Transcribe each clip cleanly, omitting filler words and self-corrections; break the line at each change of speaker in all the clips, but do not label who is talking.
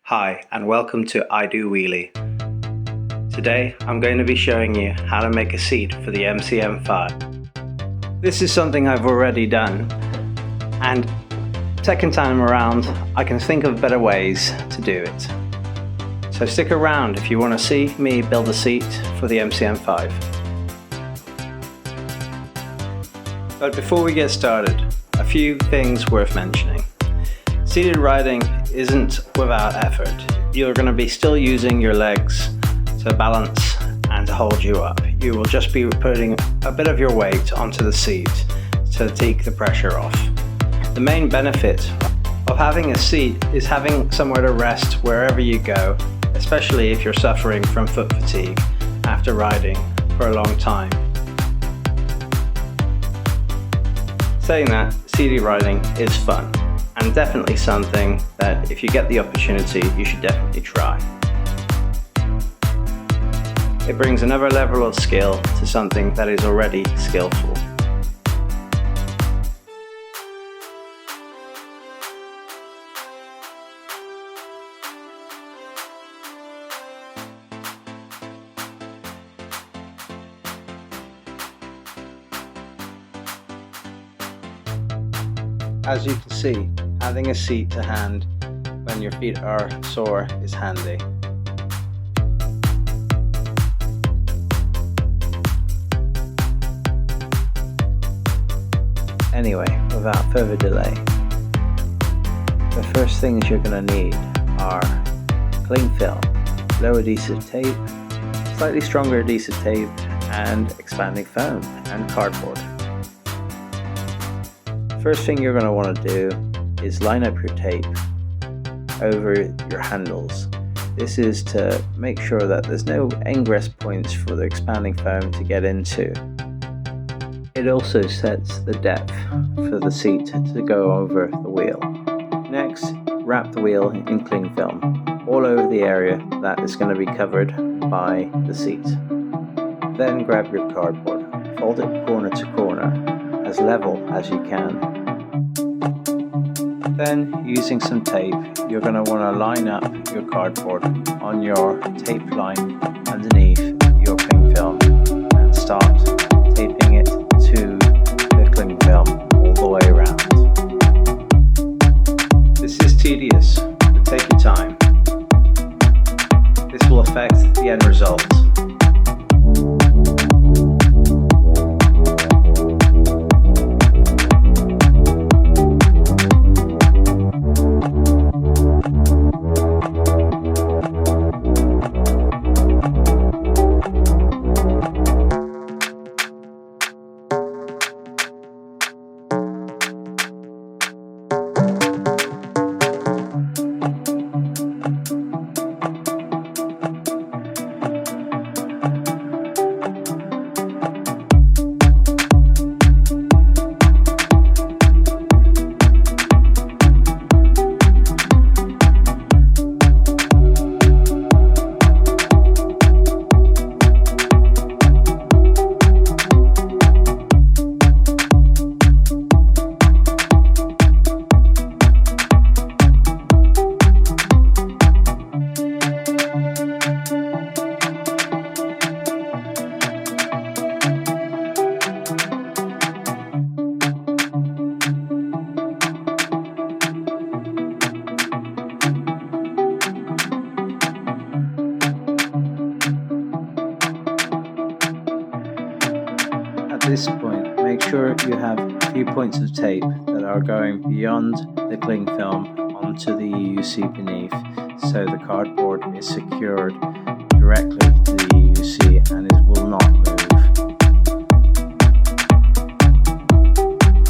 Hi and welcome to I Do Wheelie. Today I'm going to be showing you how to make a seat for the MCM5. This is something I've already done, and second time around I can think of better ways to do it. So stick around if you want to see me build a seat for the MCM5. But before we get started, a few things worth mentioning. Seated riding isn't without effort. You're going to be still using your legs to balance and to hold you up. You will just be putting a bit of your weight onto the seat to take the pressure off. The main benefit of having a seat is having somewhere to rest wherever you go, especially if you're suffering from foot fatigue after riding for a long time. Saying that, seated riding is fun, and definitely something that if you get the opportunity, you should definitely try. It brings another level of skill to something that is already skillful. As you can see, having a seat to hand when your feet are sore is handy. Anyway, without further delay, the first things you're going to need are cling film, low adhesive tape, slightly stronger adhesive tape, and expanding foam and cardboard. First thing you're going to want to do is line up your tape over your handles. This is to make sure that there's no ingress points for the expanding foam to get into. It also sets the depth for the seat to go over the wheel. Next, wrap the wheel in cling film all over the area that is going to be covered by the seat. Then grab your cardboard, fold it corner to corner as level as you can. Then, using some tape, you're going to want to line up your cardboard on your tape line underneath your cling film and start taping it to the cling film all the way around. This is tedious, but take your time. This will affect the end result. At this point, make sure you have a few points of tape that are going beyond the cling film onto the EUC beneath, so the cardboard is secured directly to the EUC and it will not move.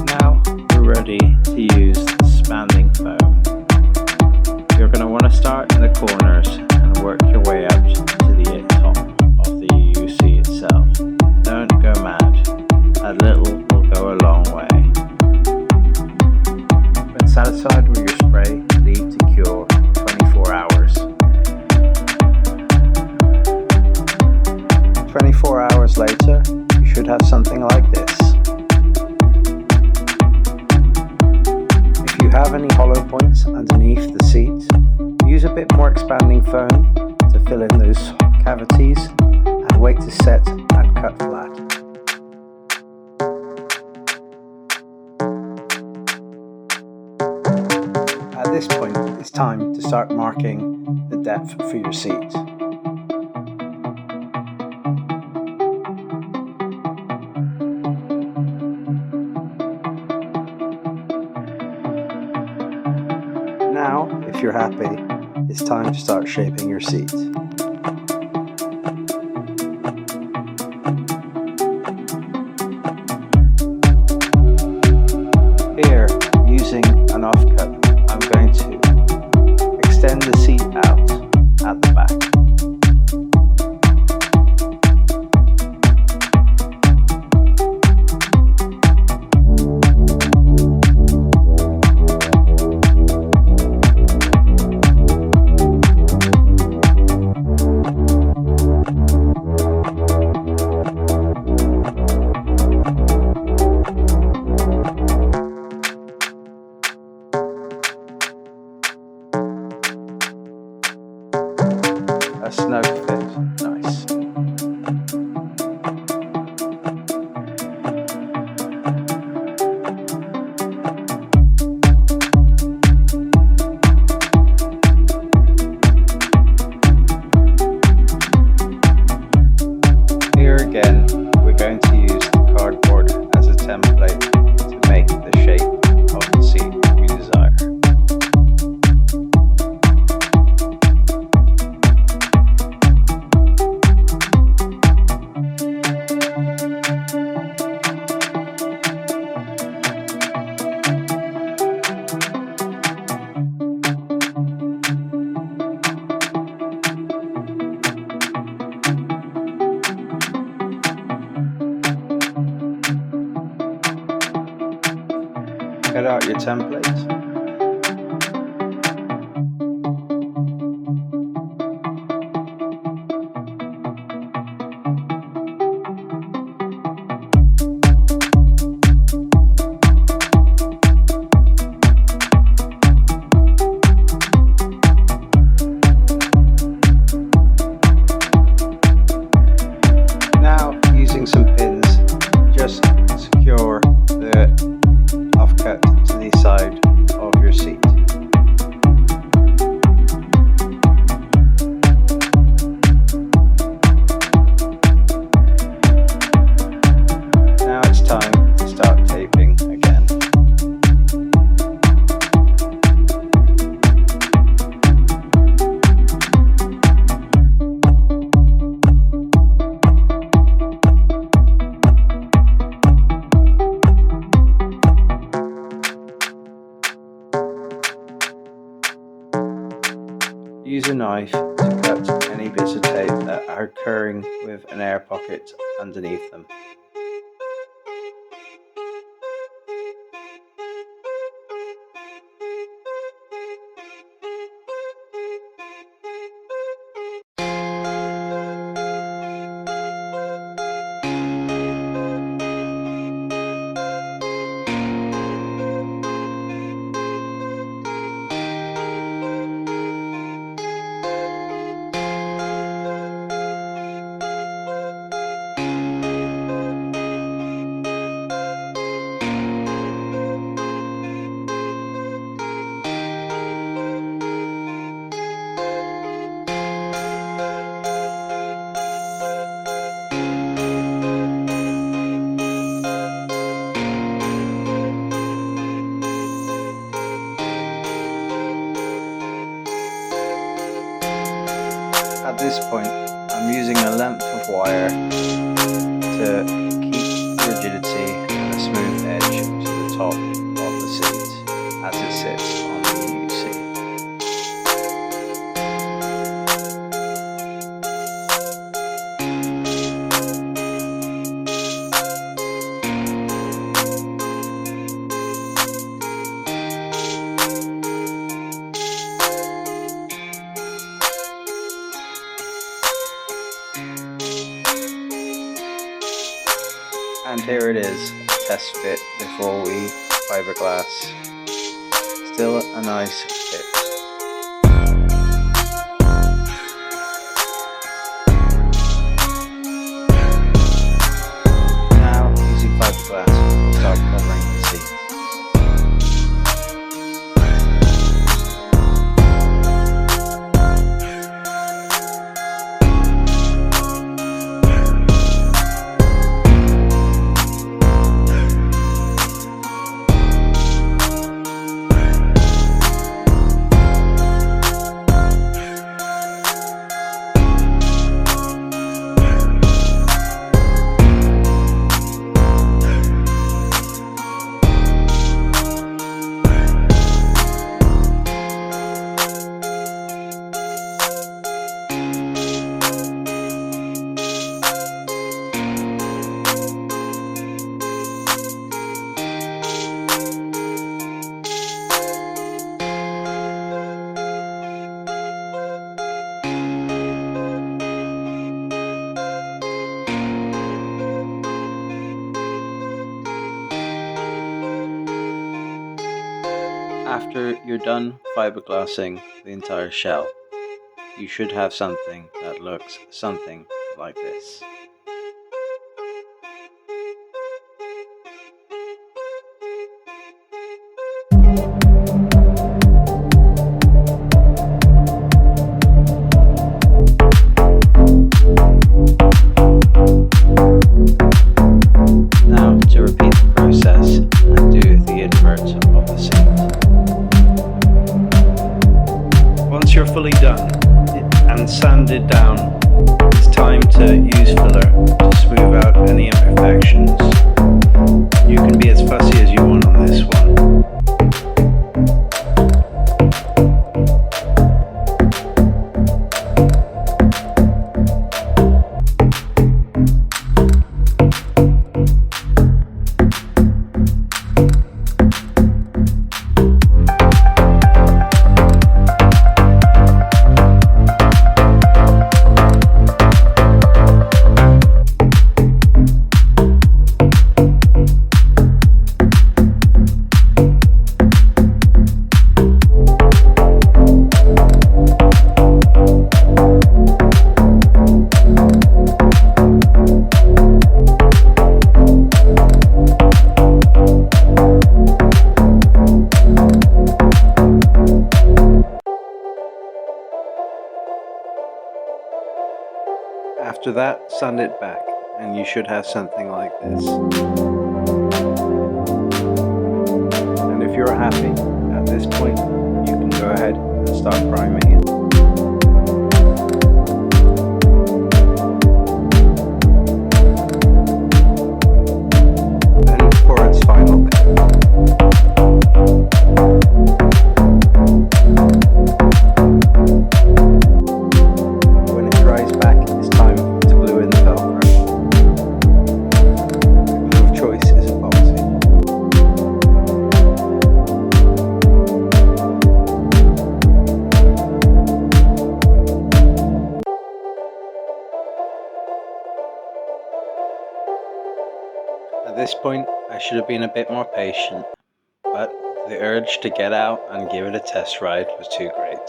Now you're ready to use the expanding foam. You're going to want to start in the corners and work your way up to the top of the EUC itself. Don't go mad. A little will go a long way. When satisfied with your spray, leave to cure 24 hours. 24 hours later, you should have something like this. If you have any hollow points underneath the seat, use a bit more expanding foam to fill in those cavities, and wait to set and cut flat. At this point, it's time to start marking the depth for your seat. Now, if you're happy, it's time to start shaping your seat. Here, using an offcut, I'm going to extend the seat out at the back. A snug fit, nice. Here again, we're going to use the cardboard as a template to make the shape of the seat we desire. Cut out your template. Now, using some pins, just secure the offcut to the side of your seat. Now it's time to start taping again. Use a knife to cut any bits of tape that are occurring with an air pocket underneath them. At this point, I'm using a length of wire to keep rigidity and a smooth edge to the top of the seat as it sits on the new seat. And here it is, a test fit before we fiberglass. Still a nice fit. After you're done fiberglassing the entire shell, you should have something that looks something like this. Now to repeat the process and do the invert of the seat. Once you're fully done and sanded down, it's time to use filler to smooth out any imperfections. You can be as fussy as you want on this one. After that, sand it back, and you should have something like this. And if you're happy at this point, you can go ahead and start priming it. Then for its final coat. At this point, I should have been a bit more patient, but the urge to get out and give it a test ride was too great.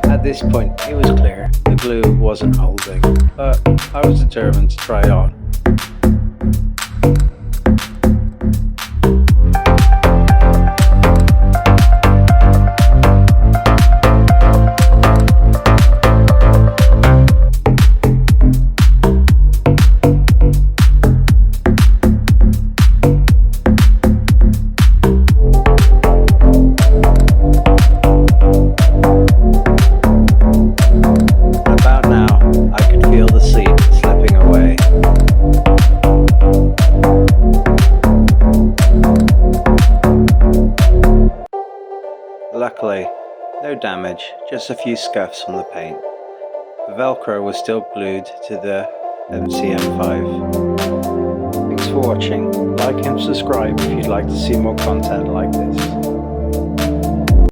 At this point, it was clear the glue wasn't holding, but I was determined to try on. Luckily, no damage, just a few scuffs on the paint. The Velcro was still glued to the MCM5. Thanks for watching, like and subscribe if you'd like to see more content like this.